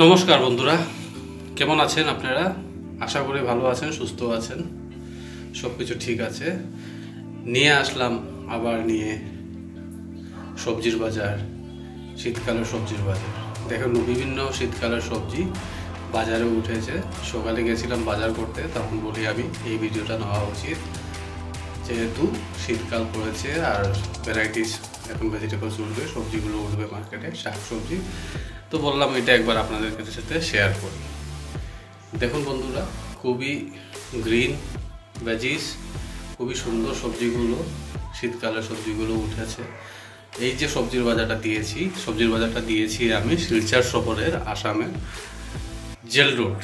নমস্কার বন্ধুরা, কেমন আছেন আপনারা? আশা করি ভালো আছেন, সুস্থ আছেন, সব কিছু ঠিক আছে। নিয়ে আসলাম আবার সবজির বাজার, শীতকালের সবজির বাজার। দেখুন বিভিন্ন শীতকালের সবজি বাজারে উঠেছে। সকালে গেছিলাম বাজার করতে, তখন বলি আমি এই ভিডিওটা নেওয়া উচিত, যেহেতু শীতকাল পড়েছে আর ভ্যারাইটিস এখন ভেজিটেবলস উঠবে, সবজিগুলো উঠবে মার্কেটে, শাক সবজি। তো বললাম এটা একবার আপনাদের সাথে শেয়ার করি। দেখুন বন্ধুরা, খুবই গ্রিন ভেজিস, খুবই সুন্দর সবজিগুলো, শীতকালের সবজিগুলো উঠেছে। এই যে সবজির বাজারটা দিয়েছি আমি শিলচর শহরের, আসামের জেল রোড।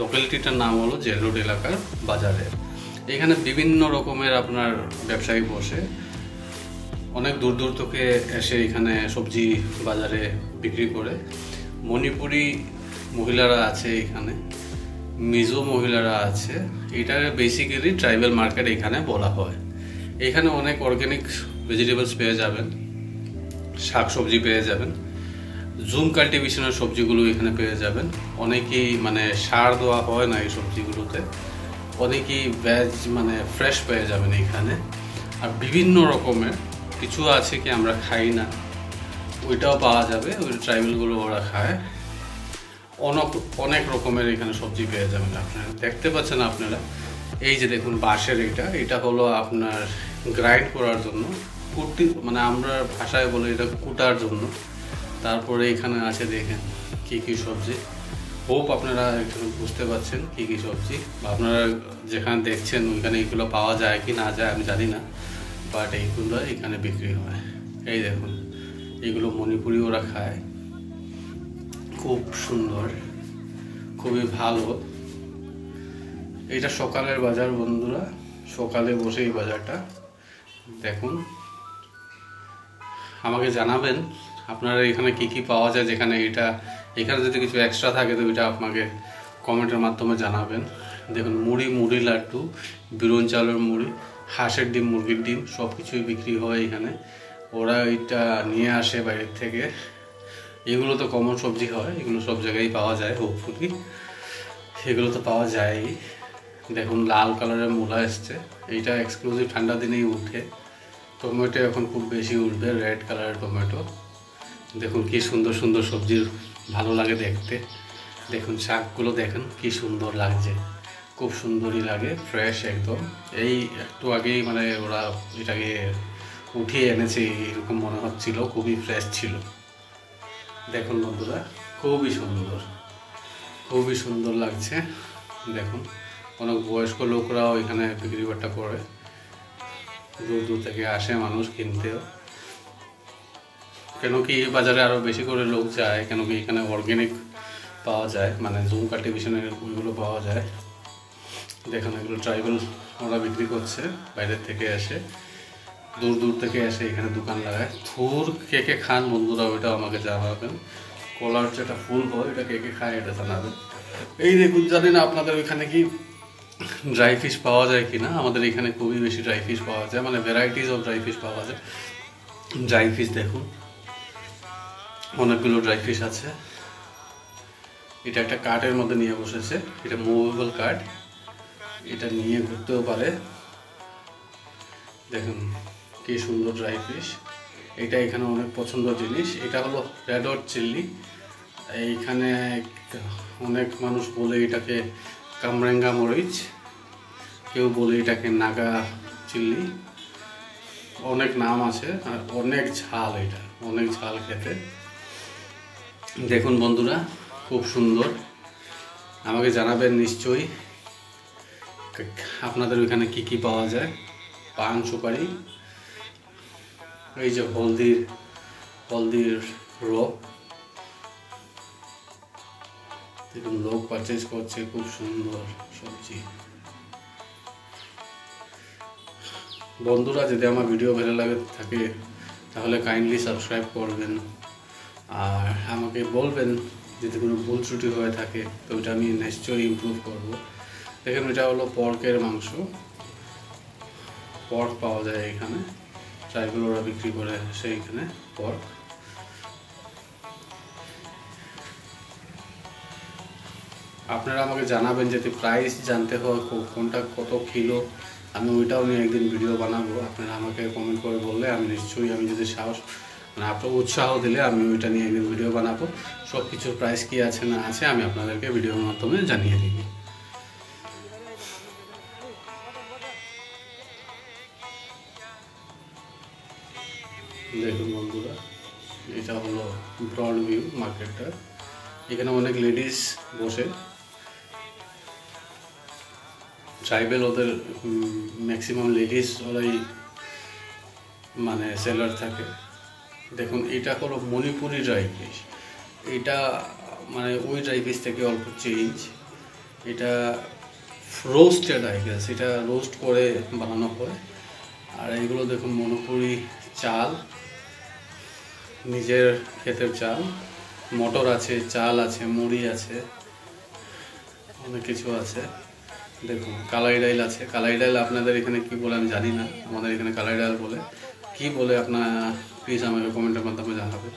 লোকালিটিটার নাম হলো জেল রোড এলাকার বাজারে। এখানে বিভিন্ন রকমের আপনার ব্যবসায়ী বসে, অনেক দূর দূর থেকে এসে এখানে সবজি বাজারে বিক্রি করে। মণিপুরি মহিলারা আছে এখানে, মিজো মহিলারা আছে। এটা বেসিক্যালি ট্রাইবাল মার্কেট এখানে বলা হয়। এখানে অনেক অর্গ্যানিক ভেজিটেবলস পেয়ে যাবেন, শাক সবজি পেয়ে যাবেন, জুম কাল্টিভেশনের সবজিগুলো এখানে পেয়ে যাবেন। অনেকেই সার দেওয়া হয় না এই সবজিগুলোতে, অনেকেই ভেজ ফ্রেশ পেয়ে যাবেন এখানে। আর বিভিন্ন রকমের কিছু আছে কি আমরা খাই না, ওইটাও পাওয়া যাবে, ওই ট্রাইবেলগুলো ওরা খায়। অনেক রকমের এখানে সবজি পেয়ে যাবেন। আপনারা দেখতে পাচ্ছেন, আপনারা এই যে দেখুন বাঁশের, এটা হলো আপনার গ্রাইন্ড করার জন্য, কুটি আমরা ভাষায় বলে এটা কুটার জন্য। তারপরে এখানে আছে দেখেন কি কি সবজি। হোপ আপনারা এখানে বুঝতে পারছেন কি কি সবজি, বা আপনারা যেখানে দেখছেন ওইখানে এগুলো পাওয়া যায় কি না যায় আমি জানি না, বাট এইগুলো এখানে বিক্রি হয়। এই দেখুন, এগুলো মণিপুরি ওরা খায়, খুব সুন্দর, খুবই ভালো। এটা সকালের বাজার বন্ধুরা, সকালে বসে এই বাজারটা দেখুন। আমাকে জানাবেন আপনারা এখানে কি কি পাওয়া যায়, এখানে যদি কিছু এক্সট্রা থাকে তো এটা আপনাকে কমেন্টের মাধ্যমে জানাবেন। দেখুন মুড়ি লাড্ডু, বিরন চালের মুড়ি, হাঁসের ডিম, মুরগির ডিম, সব কিছুই বিক্রি হয় এখানে। ওরা এটা নিয়ে আসে বাইরের থেকে। এগুলো তো কমন সবজি হয়, এগুলো সব জায়গায় পাওয়া যায়, হোপফুলি এগুলো তো পাওয়া যায়। দেখুন লাল কালারের মূলা এসছে, এইটা এক্সক্লুসিভ ঠান্ডা দিনেই উঠে। টমেটো এখন খুব বেশি উঠবে, রেড কালারের টমেটো। দেখুন কি সুন্দর সুন্দর সবজি, ভালো লাগে দেখতে। দেখুন শাকগুলো দেখেন কি সুন্দর লাগছে, খুব সুন্দরই লাগে, ফ্রেশ একদম। এই একটু আগেই ওরা এটাকে উঠিয়ে এনেছে, এরকম মনে হচ্ছিল, খুবই ফ্রেশ ছিল। দেখুন বন্ধুরা, খুবই সুন্দর লাগছে। দেখুন অনেক বয়স্ক লোকরাও এখানে বিক্রি বাট্টা করে, দূর দূর থেকে আসে মানুষ কিনতেও। কেন কি এই বাজারে আরও বেশি করে লোক যায়, কেন কি এখানে অর্গ্যানিক পাওয়া যায়, জুম কাল্টিভেশনের ওইগুলো পাওয়া যায়। দেখুন এগুলো ট্রাইবেল ওরা বিক্রি করছে, বাইরের থেকে এসে, দূর দূর থেকে এসে এখানে দোকান লাগায়। থুর কে কে খান বন্ধুরা, ওইটাও আমাকে জানাবেন। কলার যেটা ফুল হয় এটা কে কে খায় এটা জানাবেন। এই দেখুন, জানি না আপনাদের ওইখানে কি ড্রাই ফিশ পাওয়া যায় কিনা। আমাদের এখানে খুবই বেশি ড্রাই ফিশ পাওয়া যায়, ভ্যারাইটিস অফ ড্রাই ফিশ পাওয়া যায়। ড্রাই ফিশ দেখুন, অনেকগুলো ড্রাই ফিশ আছে। এটা একটা কার্টের মধ্যে নিয়ে বসেছে, এটা মুভেবল কার্ট, এটা নিয়ে ঘুরতেও পারে। দেখুন কি সুন্দর ড্রাই ফিশ, এটা এখানে অনেক পছন্দের জিনিস। এটা হলো রেড হট চিল্লি। এইখানে অনেক মানুষ বলে এটাকে কামরেঙ্গা মরিচ, কেউ বলে এটাকে নাগা চিল্লি, অনেক নাম আছে। আর অনেক ঝাল, এটা অনেক ঝাল খেতে। দেখুন বন্ধুরা, খুব সুন্দর। আমাকে জানাবেন নিশ্চয়ই আপনাদের ওইখানে কি কি পাওয়া যায়। পান সুপারি, এই যে হলদির রোগ, দেখুন লোক পারচেজ করছে, খুব সুন্দর সবজি। বন্ধুরা, যদি আমার ভিডিও ভালো লাগে থাকে তাহলে কাইন্ডলি সাবস্ক্রাইব করবেন, আর আমাকে বলবেন যদি কোনো ভুল ত্রুটি হয়ে থাকে তো ওটা আমি নিশ্চয়ই ইমপ্রুভ করব। দেখেন এটা হলো পর্কের মাংস, পর্ক পাওয়া যায় এখানে, ট্রাইবেল ওরা বিক্রি করে সেইখানে পর্ক। আপনারা আমাকে জানাবেন যদি প্রাইস জানতে হয় কোনটা কত কিলো, আমি ওইটাও নিয়ে একদিন ভিডিও বানাবো। আপনারা আমাকে কমেন্ট করে বললে আমি নিশ্চয়ই, আমি যদি সাহস মানে আপনার উৎসাহ দিলে আমি ওইটা নিয়ে একদিন ভিডিও বানাবো। সব কিছুর প্রাইস কী আছে না আছে আমি আপনাদেরকে ভিডিওর মাধ্যমে জানিয়ে দিব। দেখুন বন্ধুরা, এটা হলো ব্রড ভিউ মার্কেটটা। এখানে অনেক লেডিস বসে, ট্রাইবেল, ওদের ম্যাক্সিমাম লেডিস ওরাই মানে সেলার থাকে। দেখুন এটা হলো মণিপুরি ড্রাই ফিশ। এটা মানে ওই ড্রাই ফিশ থেকে অল্প চেঞ্জ। এটা রোস্টেড আই গেস, এটা রোস্ট করে বানানো হয়। আর এইগুলো দেখুন মণিপুরি চাল, নিজের ক্ষেতের চাল, মটর আছে, চাল আছে, মুড়ি আছে, অনেক কিছু আছে। দেখুন কালাই ডাইল আছে। কালাই ডাইল আপনাদের এখানে কি বলে আমি জানি না, আমাদের এখানে কালাই ডাইল বলে। কি বলে আপনার প্লিজ আমাকে কমেন্টের মাধ্যমে জানাবেন।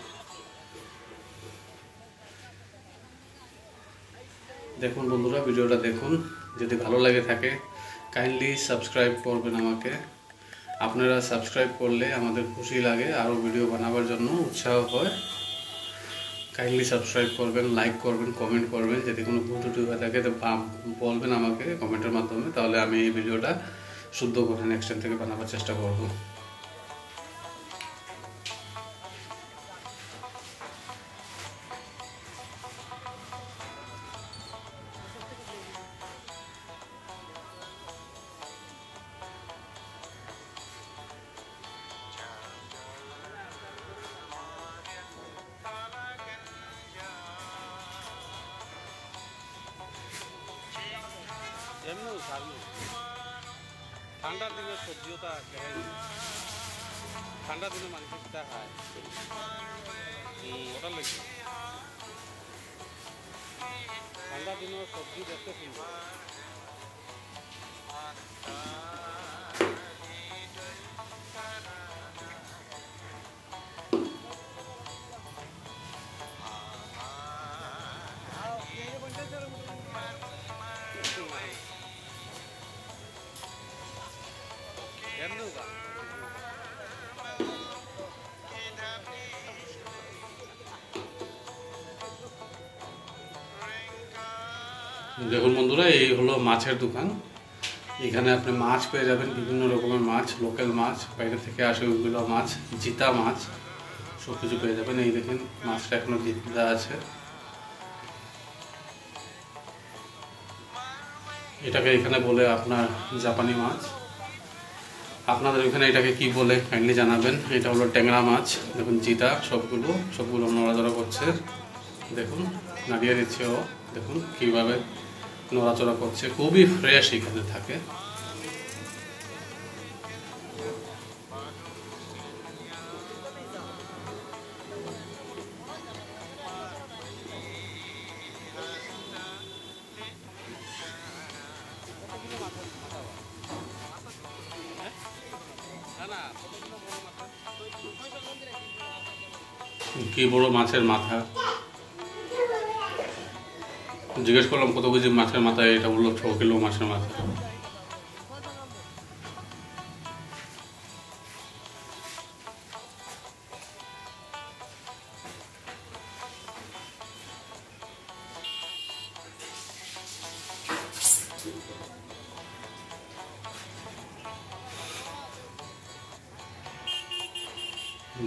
দেখুন বন্ধুরা, ভিডিওটা দেখুন, যদি ভালো লাগে থাকে কাইন্ডলি সাবস্ক্রাইব করবেন আমাকে। আপনারা সাবস্ক্রাইব করলে আমাদের খুশি লাগে, আরও ভিডিও বানাবার জন্য উৎসাহ হয়। কাইন্ডলি সাবস্ক্রাইব করবেন, লাইক করবেন, কমেন্ট করবেন। যদি কোনো ভুল ত্রুটি হয়ে থাকে তো বলবেন আমাকে কমেন্টের মাধ্যমে, তাহলে আমি এই ভিডিওটা শুদ্ধ করে নেক্সট টাইম থেকে বানাবার চেষ্টা করব। ঠান্ডার দিনে সবজিও তা ঠান্ডার দিনে মানুষ খায়, ওটার লেগে ঠান্ডার দিনে সবজি দেখতে সুন্দর। দেখুন বন্ধুরা, এই হলো মাছের দোকান। এখানে আপনি মাছ পেয়ে যাবেন, বিভিন্ন রকমের মাছ, লোকাল মাছ, বাইরে থেকে আসে ওইগুলো মাছ, জিতা মাছ, সব কিছু পেয়ে যাবেন। এই দেখেন মাছটা এখনো জিতা আছে। এটাকে এখানে বলে আপনার জাপানি মাছ। আপনাদের এখানে এটাকে কি বলে কাইন্ডলি জানাবেন। এটা হলো ট্যাংরা মাছ। দেখুন জিতা সবগুলো নড়াচড়া করছে। দেখুন নাড়িয়ে দিচ্ছে ও, দেখুন কীভাবে নড়াচড়া করছে, খুবই ফ্রেশ এখানে থাকে। কি বড় মাছের মাথা, জিজ্ঞেস করলাম কত কেজি মাছের মাথা, এটা বললো 6 কিলো মাছের মাথা।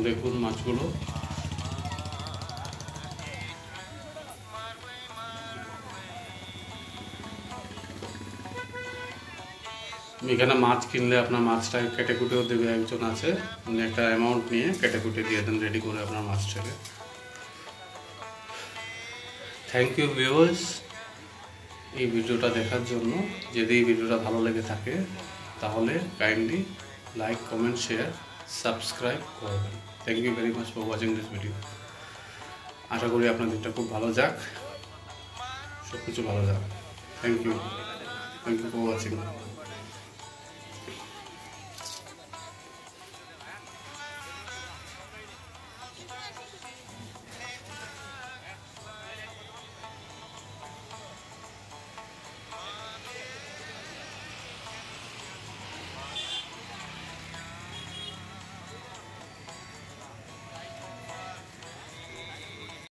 দেখুন মাছগুলো, এখানে মাছ কিনলে আপনার মাছটা কেটে কুটেও দেবে একজন আছে, উনি একটা অ্যামাউন্ট নিয়ে কেটে কুটে দিয়ে দেন রেডি করে আপনার মাছটাকে। থ্যাংক ইউ ভিউয়ার্স এই ভিডিওটা দেখার জন্য। যদি এই ভিডিওটা ভালো লেগে থাকে তাহলে kindly like, comment, share, subscribe করবেন। Thank you very much for watching this video. আশা করি আপনার দিনটা খুব ভালো যাক, সব কিছু ভালো যাক। Thank you for watching.